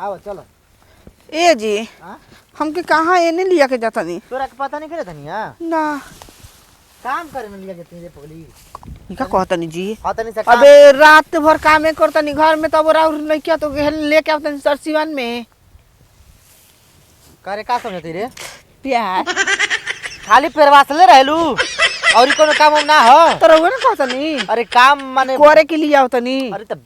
आओ चलो। ए जी हमके कहाँ एने लिया के जाता नहीं तोरा के पता नहीं करे धनिया ना काम करे में लिया जाती है पगली। का कहता नहीं जी पता नहीं से अबे रात भर कामे करता नहीं घर में तब और नहीं क्या तो लेके आवता नहीं सरसीवन में करे का समझती रे प्यार खाली पेरवास ले रहलू और कोनो काम ना हो तो रहुए ना कहता नहीं अरे काम माने कोरे के लिए आवता नहीं अरे तब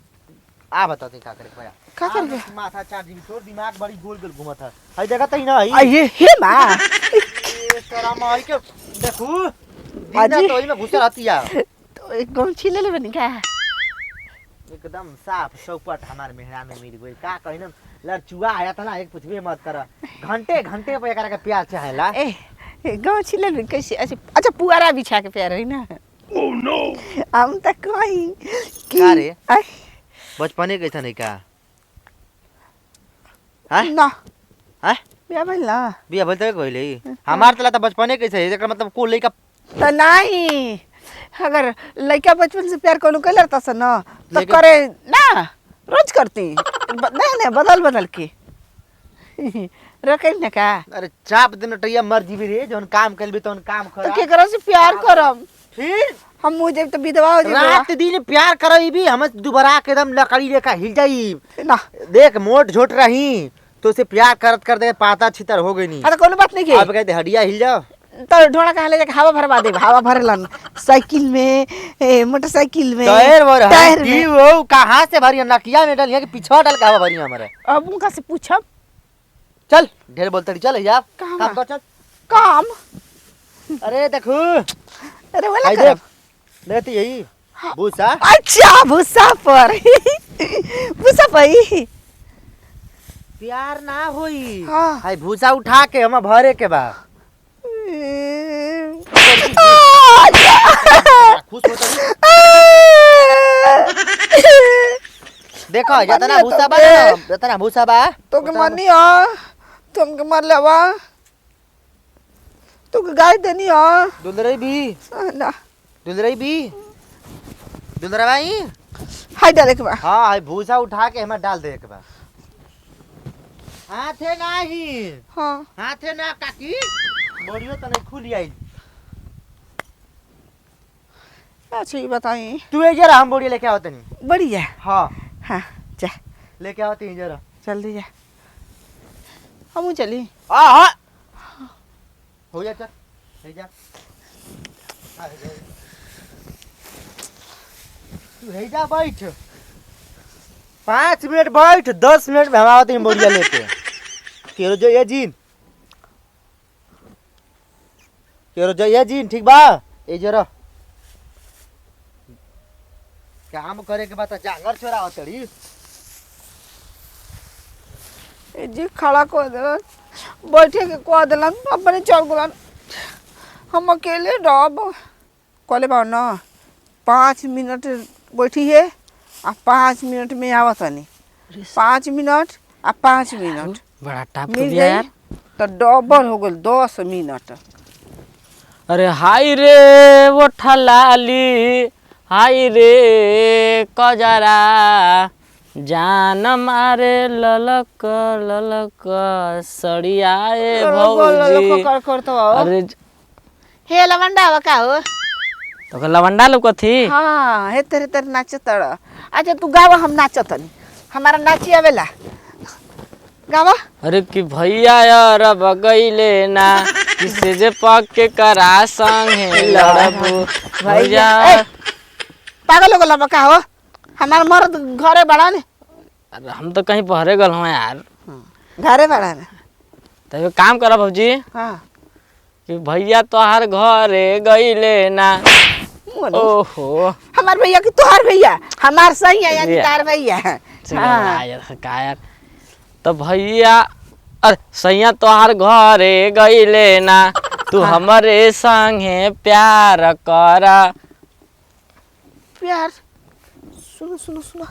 आ बता दे का करे भैया का करके माथा चार दिन छोड़ दिमाग बड़ी गोल गोल घुमत है हई देखा तई ना आ ये हे मां ये तोरा माई के देखू दीदा तो ई में घुस रहती है तो एक गमछी ले लेबे नहीं का एकदम साफ चौपट हमार मेहरा में मिल गई का कहीं ना लड़चुआ आया था ना एक पूछबे मत कर घंटे घंटे पे एकरा के प्यार चाहेला ए गमछी ले लेबे कैसे अच्छा पुआरा बिछा के प्यार है ना ओह नो हम तक कहीं का रे बचपने कैसा नहीं का हैं ना हैं बिया भइला बिया भइल त गइले हमार तला त बचपने कैसे है एकर मतलब को लइका तो नहीं अगर लड़का बचपन से प्यार कोनो कर लेता न तो लेकिन करे ना रोज करती नहीं बदल बदल के रखे न का अरे चाप दिन टैया मर जीबी रे जोन काम करबी तोन काम कर तो केकरा से प्यार करम फिर हम मुझे तो विधवा हो जाए रात दिन प्यार करईबी हम दुबारा के एकदम लकड़ी लेका हिल जाई ना देख मोट झोट रही तो से प्यार करत कर दे पाता छितर हो गई नहीं अरे कोनो बात नहीं अब कहते हड्डिया हिल जाओ तो ढोड़ा कहाँ ले जाके हवा भरवा दे हवा भरलन साइकिल में मोटरसाइकिल में टायर में वो कहां से भरी नकिया में डालिया कि पीछे डाल के हवा भरी हमारे अब उनका से पूछब चल ढेर बोलते चल यार काम काम कर चल काम अरे देखो अरे वाला आई देख लेती यही भूसा अच्छा भूसा पर भूसा पर प्यार ना होई हां हाय भूसा उठा के हम भरे के बा खुश होता देखो जितना भूसा बा जितना भूसा बा तो के मनी आ तुम के मर लेवा तो के गाय देनी आ दुलरई भी ना दुलरई भी दुलरा भाई हाय डाले के बा हां हाय भूसा उठा के हम डाल दे के बा हाथे नाही हां हाथे ना काकी बोरियो तो नहीं खुली आई अच्छा ये बताई तू ए जरा हम बोरियो लेके आवत नहीं बढ़िया हां हां जा लेके आवती जरा जल्दी जा हम चली आ हां हो जा चल ले जा तू हे जा बैठ 5 मिनट बैठ 10 मिनट में हम आवते हैं बोरिया लेके केरो जो ये जीन केरो जो ये जीन ठीक बा ए जरा काम करे के बाद जांगर छोरा होतड़ी ए जी खड़ा कर देलन बैठे के कह देलन अपने चल गेलन हम अकेले डब कले बा ना 5 मिनट बैठी है आ 5 मिनट में आवत नहीं 5 मिनट आ 5 मिनट बड़ा टाप मिल दिया यार तो डबल हो गल 10 मिनट अरे हाय रे वो ठलाली हाय रे कजरा जान मारे ललक ललक सड़ियाए भौजी कर कर तो अरे हे लवंडा का हो तो लवंडा लोग थी हाँ हे तेरे तेरे नाचत अच्छा तू गावा हम नाचतनी हमारा नाची आवेला गावा अरे कि भैया यार बगैले ना किसे जे पक के करा संगे लड़बू भैया पागल हो गला का हो हमार मर्द घरे बड़ा ने अरे हम तो कहीं पहरे गल हूँ यार घरे बड़ा ने तो काम करा भौजी हाँ कि भैया तोहार घरे गईले ना ओहो हमार भैया की तोहार भैया हमार सही है यानी तार भैया का यार तो भैया अरे सैया तोहार घरे गईले ना तू हमारे संगे प्यार करा प्यार सुनो सुनो सुनो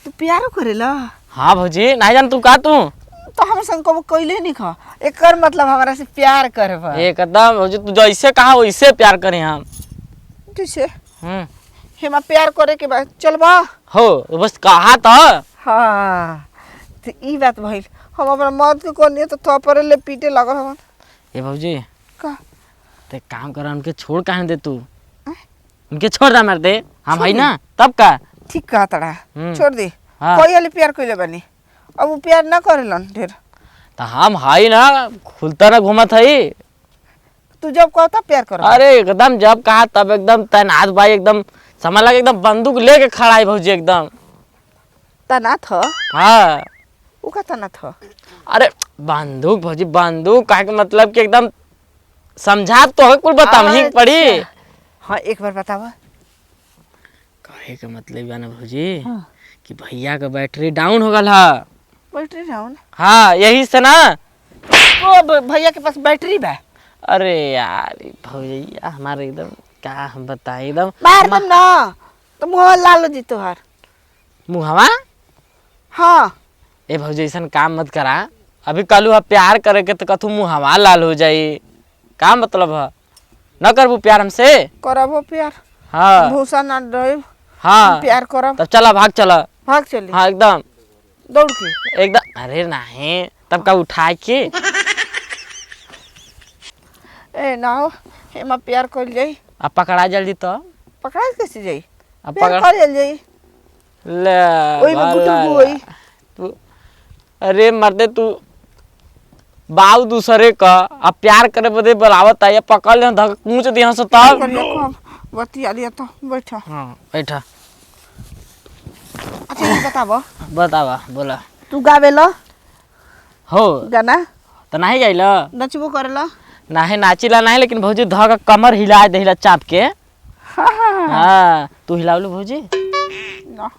तू प्यार करेला हाँ भौजी नहीं जान तू का तू तो हम संग को कइले नहीं खा एकर मतलब हमारा से प्यार करबा एकदम भौजी तू जैसे कहा वैसे प्यार करें हम कैसे हेमा प्यार करे के बाद चलबा हो बस कहा तो हाँ तो ई बात भइल हम अपना मर्द के कोनी तो थप्पड़ ले पीटे लगल हम ए भौजी का ते काम कर उनके छोड़ काहे दे तू उनके छोड़ दा मार दे हम है ना तब का ठीक कहा तड़ा हम्म। छोड़ दे हाँ। कोई वाली प्यार कइले बानी अब वो प्यार ना करेलन ढेर तो हम है ना खुलता ना घूमत है तू जब कहता प्यार कर अरे एकदम जब कहा तब एकदम तैनात भाई एकदम समझ लगा एकदम बंदूक लेके खड़ा है भौजी एकदम तना था हाँ ऊ का तना था अरे बंदूक भौजी बंदूक कहे के मतलब कि एकदम समझा तो कुल बताम ही पड़ी हाँ एक बार बतावा कहे के मतलब है ना भौजी हाँ। कि भैया का बैटरी डाउन हो गल है बैटरी डाउन हाँ यही से ना ओ भैया के पास बैटरी बा अरे यार भैया हमारे एकदम क्या हम बताए एकदम मार दम ना तो मुंह लाल जी तोहार मुहवा हाँ ए भौजी ऐसा काम मत करा अभी कलू है प्यार करे के तो कथू मुहवा लाल हो जाई का मतलब है न करबू प्यार हमसे करबो प्यार हाँ भूसा ना रहे हाँ प्यार करब तब चला भाग चला भाग चली हाँ एकदम दौड़ के एकदम अरे नहीं तब का उठा के ए ना हो हेमा प्यार कर जाई अब पकड़ा जल्दी तो पकड़ा कैसे जाई अब प्यार पकड़ कर जाई ले ओई में गुटू वाला होई तू अरे मर्दे तू बाऊ दूसरे का अब प्यार करे बदे बुलावत है पकड़ ले धक पूछ दिया से तब बतिया लिया तो बैठा हाँ बैठा अच्छा ये बताबो बतावा बोला तू गावे लो हो गाना तो नहीं गई लो नचबो करेला नहीं नाचिला नहीं लेकिन भौजी धक कमर हिला देला चाप के हाँ हाँ हाँ तू हिलावलू भौजी ना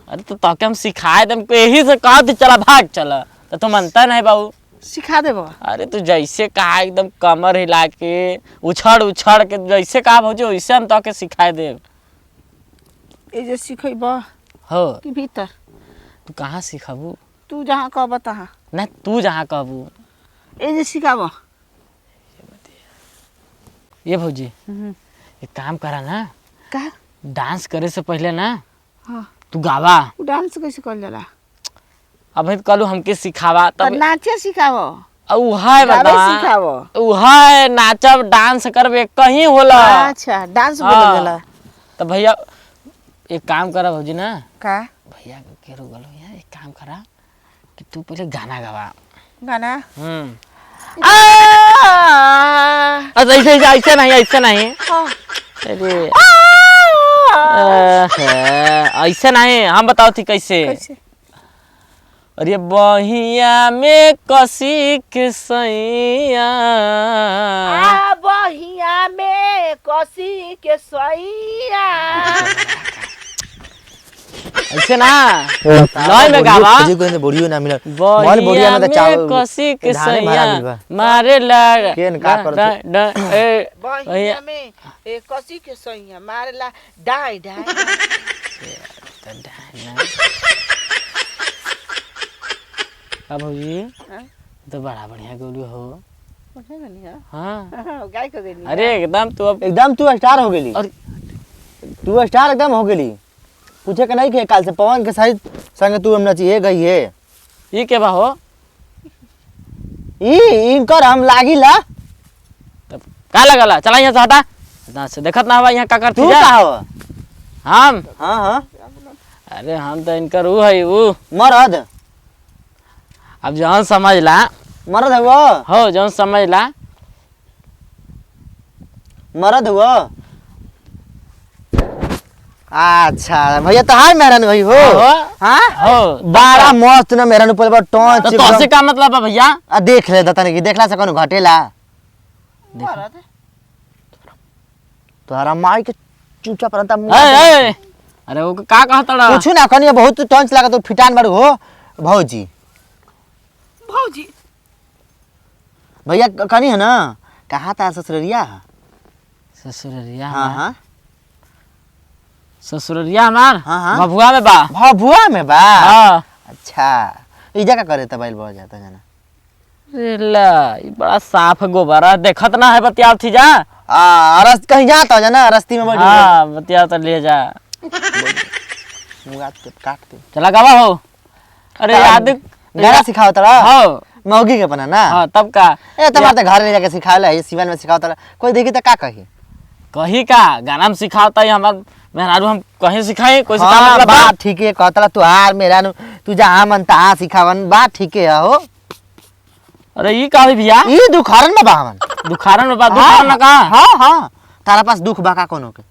अरे तो ताके हम सिखाए दम को यही से कहा थी चला भाग चला तो तुम मनता नहीं बाबू सिखा देबो अरे तू जैसे कहा एकदम कमर हिला के उछड़ उछड़ के जैसे कहा भौजी वैसे हम ताके सिखाए दे ए जे सिखैबो हो कि भीतर तू कहाँ सिखाबू तू जहाँ कहबो तहाँ नहीं तू जहाँ कहबू ए जे सिखाबो ये भौजी एक काम करा ना का डांस करे से पहले ना हाँ तू गावा उ डांस कैसे कर जाला अब कल हमके सिखावा तो तब नाचे सिखाबो उहा गावे बता सिखाबो उहा नाचब डांस करबे कहीं होला अच्छा डांस हाँ। बोल जाला तो भैया एक काम करा भौजी ना का भैया के गलो यार एक काम करा कि तू पहले गाना गावा गाना ऐसे नहीं अरे ऐसे नहीं हम बताओ थी कैसे कैसे अरे बहिया में कसी के सैया आ बहिया में कसी के सैया ऐसे ना लय में गावा कोई बोरियो ना मिला बहिया में कसी के सैया मारे लड़ केन का करत बहिया में कसी के सैया मारेला डाई डाई अब भौजी तो बड़ा बढ़िया गोलू हो हाँ गाय को गनी अरे एकदम तू अब एकदम तू स्टार हो गेली और तू स्टार एकदम हो गेली पूछे के नहीं के काल से पवन के साथ संग तू हम नचिए गई है ये के बा हो ई इनकर हम लागिला तब का लगला चला यहाँ से हटा ना से देखत ना हवा यहाँ का करती तू जा का हो हम हां हां अरे हम तो इनकर ऊ है ऊ मरद अब जौन समझ ला मरद हुआ हो जौन समझ ला मरद हुआ अच्छा भैया तो हाय मेहरान भाई हो हां हो बड़ा मस्त ना मेहरान ऊपर बड़ा तो टॉन्च तोसे का मतलब है भैया आ देख ले दतन की देखला से कोनो घटेला तोहरा माई के चूचा परंता ए अरे वो का कहत रहा पूछू ना कनिया बहुत टॉन्च लागत तो फिटान बाड़ हो भौजी भौजी भैया कनी है ना कहा था ससुरिया ससुररिया हां हां ससुररिया हमार हाँ, हाँ। भभुआ में बा भभुआ में बा हां अच्छा ई जगह करे तबाइल बढ़ जाता जाना रे ला ई बड़ा साफ गोबरा देखत ना है बतिया थी जा रस कहीं जाता हो जाना रस्ती में बैठ हां बतिया तो ले जा मुंगा के काट दे चला गावा हो अरे याद गाना सिखाओ तड़ा हाँ मौगी के अपना ना हाँ तब का ए तुम्हारे घर ले जाके सिखावला है सिवन में सिखाओ तड़ा कोई देखी तो का कही कही का गाना में सिखाता है हमार मेहरारू हम कहीं सिखाए कोई सिखा हाँ मतलब बा? बात ठीक है कहतला तू हार मेरा नु तू जहाँ मन तहाँ सिखावन बात ठीक है हो अरे ये का भैया ई दुखारन में बा हमन दुखारन में बा दुखारन में का हाँ हाँ तारा पास दुख बा का कोनो के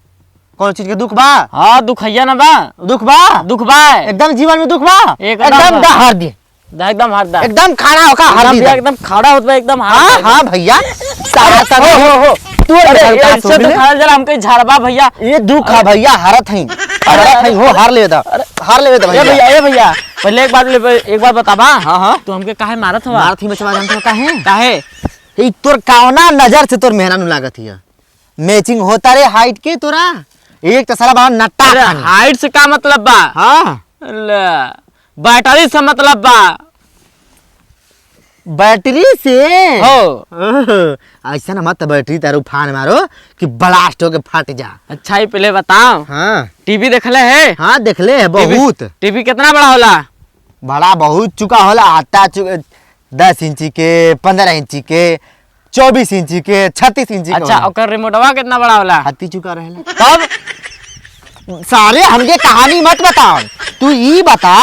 कौन चीज के दुख बा हाँ दुखैया ना बा दुख बा दुख बा एकदम जीवन में दुख बा एकदम दा हार दी एकदम हाथ दा एकदम खड़ा होका हार दी एकदम खड़ा होत बा एकदम हाँ हाथ हाँ भैया सारा सब हो तू अरे इससे दुखारन जरा हमके झाड़बा भैया ये दुख है भैया हारत हई हो हार ले दा ए भैया ए भैया पहले एक बार बताबा हाँ हाँ तू हमके काहे मारत हवा मारथी में चला जानत काहे काहे ई तोर कावना नजर से तोर मेहरा नु लागत हिया मैचिंग होता रे हाइट के तोरा एक तो साला बा नट्टा अरे खानी। हाइट से का मतलब बा हाँ ले बैटरी से मतलब बा बैटरी से हो ओह, ऐसा ना मत बैटरी तारू फान मारो कि ब्लास्ट होके फट जा अच्छा ही पहले बताओ हाँ टीवी देखले है हाँ देख ले है बहुत टीवी कितना बड़ा होला बड़ा बहुत चुका होला आता 10 इंची के 15 इंची के 24 इंची के 36 इंची के अच्छा ओकर रिमोटवा कितना बड़ा होला हाथी चुका रहे तब सारे हमके कहानी मत बताओ तू ई बता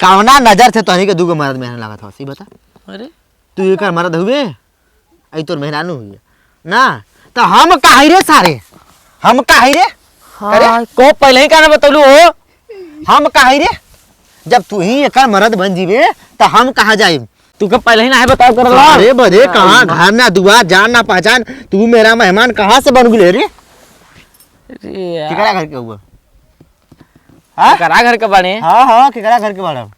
कवना नजर से तोहनी के दूगो मर्द मेहरान लागत हसी बता अरे तू एकर मर्द हुए आई तोर मेहरानू हुए ना तो हम काहे रे सारे हम काहे रे हाँ को पहले ही कहना बतलू हो हम काहे रे जब तू ही एकर मर्द बन जीवे तो हम कहाँ जाए तू के पहले ही ना बताओ कर अरे बदे कहाँ घर ना दुआ जान ना पहचान तू मेरा मेहमान कहाँ से बन गए रे केकरा घर के हुआ हाँ करा घर के बने हाँ हाँ केकरा घर के बड़ा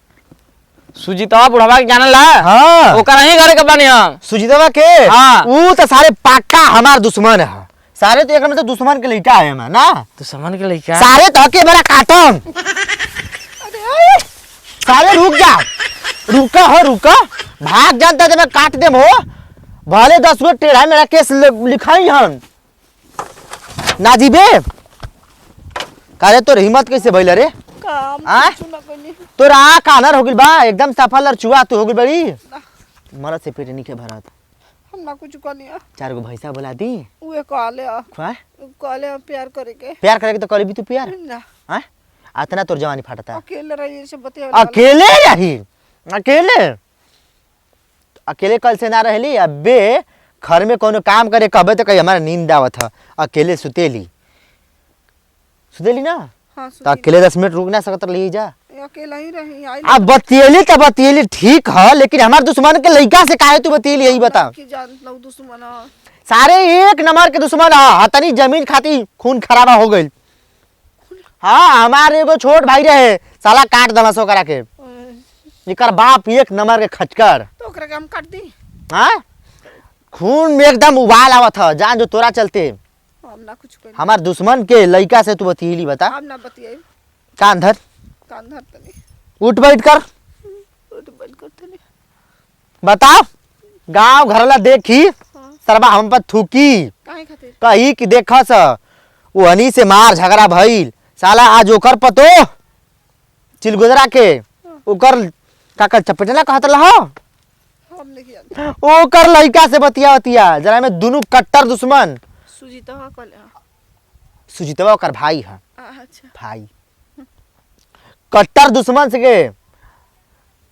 सुजीतवा बुढ़वा के जानला हाँ ओकरा ही घर के बने हम सुजीतवा के हाँ। वो तो सारे पक्का हमार दुश्मन है सारे तो एक मतलब दुश्मन के लड़का है मैं ना तो समझ के लइका सारे तो के मेरा काटन सारे रुक जा रुका हो रुका भाग जानता तो मैं काट दे हो भले 10 गो टेढ़ा मेरा केस लिखाई हम ना जीबे कारे तो हिम्मत कैसे भइल रे काम आ? कुछ ना कनी तोरा आँख आनर हो गइल बा एकदम सफल और चुआ तू हो गइल बड़ी मरद से पेट नहीं के भरत हम ना कुछ कनिया 4 गो भैंसा बोला दी उहे कहले खुआ कहले प्यार करे के प्यार करे के तो करी भी तू प्यार ना हैं आतना तोर जवानी फाटता अकेले रहिए से बतिया अकेले रही अकेले अकेले कल से ना रहली अबे घर में कोनो काम करे कबे तो कहीं हमारा नींद आवत है अकेले सुतेली ना हां तो अकेले 10 मिनट रुक ना सकत रही जा अकेला ही रही आई अब बतियली तो बतियली ठीक है लेकिन हमार दुश्मन के लड़का से काहे तू बतियली यही बता की जान लऊ दुश्मन ह। सारे एक नंबर के दुश्मन है हतनी जमीन खाती खून खराबा हो गई हाँ हमारे एगो छोट भाई रहे साला काट दमस करा के एकर बाप एक नंबर के खचकर तो ओकरा के हम काट दी हाँ खून में एकदम उबाल आवत है जान जो तोरा चलते हम ना कुछ कनी हमार दुश्मन के लड़का से तू बतियली बता हम ना बतियाई कान धर कान धर तनी उठ बैठ कर उठ बंद कर तनी बताओ गांव घरला देखी हां सरबा हम पर थूकी काहे खातिर कही कि देखस वो हनी से मार झगड़ा भइल साला आज ओकर पतो चिलगुजरा के ओकर काकर चपेटना कहत रहा हम नहीं जानते ओकर लड़का से बतिया जरा में दोनों कट्टर दुश्मन सुजीत हा कहले हा सुजीतवा ओकर भाई है अच्छा भाई कट्टर दुश्मन से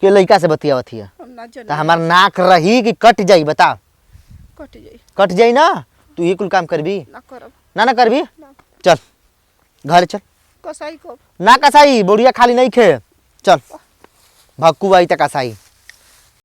के लड़का से बतिया हम ना जाने तो हमार नाक रही कि कट जाई बता कट जाई कट जाई ना तू ये कुल काम करबी ना करब ना करबी ना चल घर चल कसाई को ना कसाई बुढ़िया खाली नहीं खे चल भक्कू आई तक कसाई